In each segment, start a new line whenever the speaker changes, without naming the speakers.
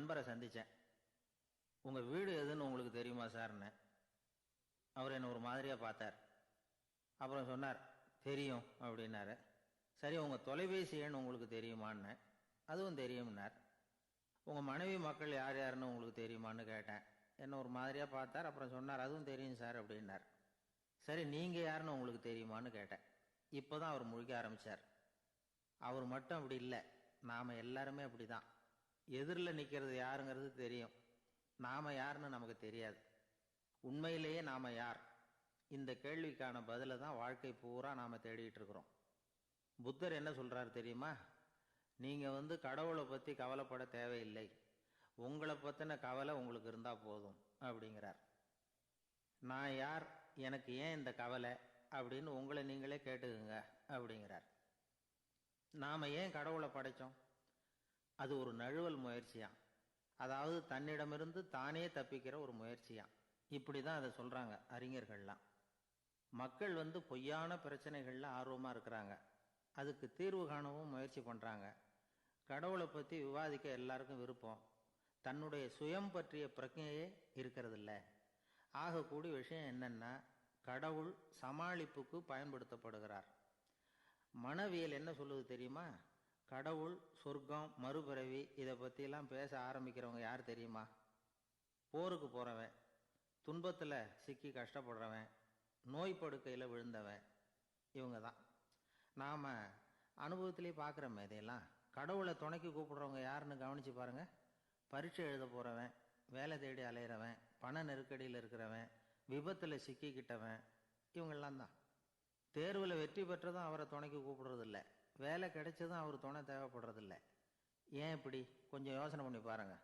நண்பரை சந்தித்தேன். உங்கள் வீடு எதுன்னு உங்களுக்கு தெரியுமா சார்ன்னு. அவர் என்னை ஒரு மாதிரியாக பார்த்தார். அப்புறம் சொன்னார், தெரியும் அப்படின்னாரு. சரி, உங்கள் தொலைபேசி எண் உங்களுக்கு தெரியுமான்னு. அதுவும் தெரியும்னார். உங்கள் மனைவி மக்கள் யார் யாருன்னு உங்களுக்கு தெரியுமான்னு கேட்டேன். என்ன ஒரு மாதிரியாக பார்த்தார். அப்புறம் சொன்னார், அதுவும் தெரியும் சார் அப்படின்னார். சரி, நீங்கள் யாருன்னு உங்களுக்கு தெரியுமான்னு கேட்டேன். இப்போ தான் அவர் முழிக்க ஆரம்பித்தார். அவர் மட்டும் அப்படி இல்லை, நாம் எல்லாருமே அப்படி தான். எதிரில் நிற்கிறது யாருங்கிறது தெரியும், நாம் யாருன்னு நமக்கு தெரியாது. உண்மையிலேயே நாம் யார்? இந்த கேள்விக்கான பதிலை தான் வாழ்க்கை பூரா நாம் தேடிட்டு இருக்கிறோம். புத்தர் என்ன சொல்கிறார் தெரியுமா? நீங்கள் கடவுளை பற்றி கவலைப்பட தேவையில்லை, உங்களை பற்றின கவலை உங்களுக்கு இருந்தால் போதும் அப்படிங்கிறார். நான் யார், எனக்கு ஏன் இந்த கவலை அப்படின்னு உங்களை நீங்களே கேட்டுக்குங்க அப்படிங்கிறார். நாம் ஏன் கடவுளை படைத்தோம்? அது ஒரு நழுவல் முயற்சியாம். அதாவது தன்னிடமிருந்து தானே தப்பிக்கிற ஒரு முயற்சியாம். இப்படி தான் அதை சொல்கிறாங்க அறிஞர்கள்லாம். மக்கள் பொய்யான பிரச்சனைகளில் ஆர்வமாக இருக்கிறாங்க. அதுக்கு தீர்வு காணவும் முயற்சி பண்ணுறாங்க. கடவுளை பற்றி விவாதிக்க எல்லாருக்கும் விருப்பம். தன்னுடைய சுயம் பற்றிய பிரச்சனையே இருக்கிறதில்ல. ஆகக்கூடிய விஷயம் என்னன்னா, கடவுள் சமாளிப்புக்கு பயன்படுத்தப்படுகிறார். மனவியல் என்ன சொல்லுது தெரியுமா? கடவுள், சொர்க்கம், மறுபிறவி இதை பற்றிலாம் பேச ஆரம்பிக்கிறவங்க யார் தெரியுமா? போருக்கு போகிறவன், துன்பத்தில் சிக்கி கஷ்டப்படுறவன், நோய் படுக்கையில் விழுந்தவன், இவங்க தான். நாம் அனுபவத்திலே பார்க்குறோமே இதையெல்லாம். கடவுளை துணைக்கு கூப்பிடுறவங்க யாருன்னு கவனித்து பாருங்கள். பரீட்சை எழுத போகிறவன், வேலை தேடி அலையிறவன், பண நெருக்கடியில் இருக்கிறவன், விபத்தில் சிக்கிக்கிட்டவன், இவங்கெல்லாம் தான். தேர்வில் வெற்றி பெற்றதும் அவரை துணைக்கு கூப்பிடுறதில்ல, வேலை கிடைச்சதும் அவர் துணை தேவைப்படுறதில்ல. ஏன் இப்படி? கொஞ்சம் யோசனை பண்ணி பாருங்க.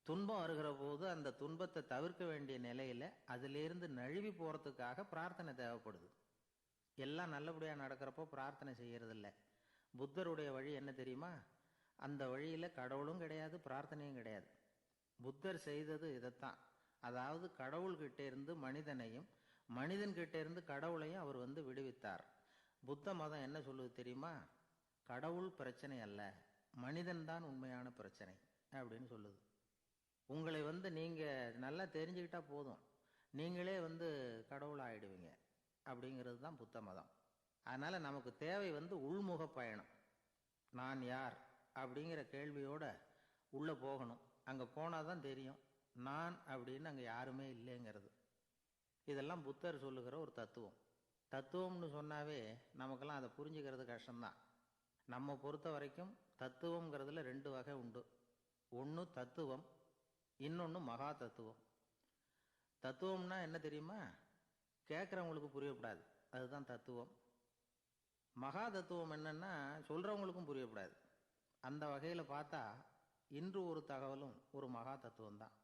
துன்பம் வருகிற போது அந்த துன்பத்தை தவிர்க்க வேண்டிய நிலையில் அதிலிருந்து நழுவி போகிறதுக்காக பிரார்த்தனை தேவைப்படுது. எல்லாம் நல்லபடியாக நடக்கிறப்போ பிரார்த்தனை செய்யறதில்ல. புத்தருடைய வழி என்ன தெரியுமா? அந்த வழியில் கடவுளும் கிடையாது, பிரார்த்தனையும் கிடையாது. புத்தர் செய்தது இதைத்தான். அதாவது கடவுள்கிட்ட இருந்து மனிதனையும், மனிதன்கிட்ட இருந்து கடவுளையும் அவர் விடுவித்தார். புத்த மதம் என்ன சொல்லுது தெரியுமா? கடவுள் பிரச்சனை அல்ல, மனிதன்தான் உண்மையான பிரச்சனை அப்படின்னு சொல்லுது. உங்களை நீங்கள் நல்லா தெரிஞ்சுக்கிட்டா போதும், நீங்களே கடவுள் ஆயிடுவீங்க அப்படிங்கிறது தான் புத்த மதம். அதனால் நமக்கு தேவை உள்முக பயணம். நான் யார் அப்படிங்கிற கேள்வியோட உள்ளே போகணும். அங்கே போனால் தான் தெரியும் நான் அப்படின்னு அங்கே யாருமே இல்லைங்கிறது. இதெல்லாம் புத்தர் சொல்லுகிற ஒரு தத்துவம். தத்துவம்னு சொன்னாவே நமக்கெல்லாம் அதை புரிஞ்சுக்கிறது கஷ்டம்தான். நம்ம பொறுத்த வரைக்கும் தத்துவங்கிறதுல 2 வகை உண்டு. ஒன்று தத்துவம், இன்னொன்று மகா தத்துவம். தத்துவம்னா என்ன தெரியுமா? கேட்குறவங்களுக்கு புரியப்படாது, அதுதான் தத்துவம். மகா தத்துவம் என்னன்னா சொல்கிறவங்களுக்கும் புரியப்படாது. அந்த வகையில் பார்த்தா இன்று ஒரு தகவலும் ஒரு மகா தத்துவம் தான்.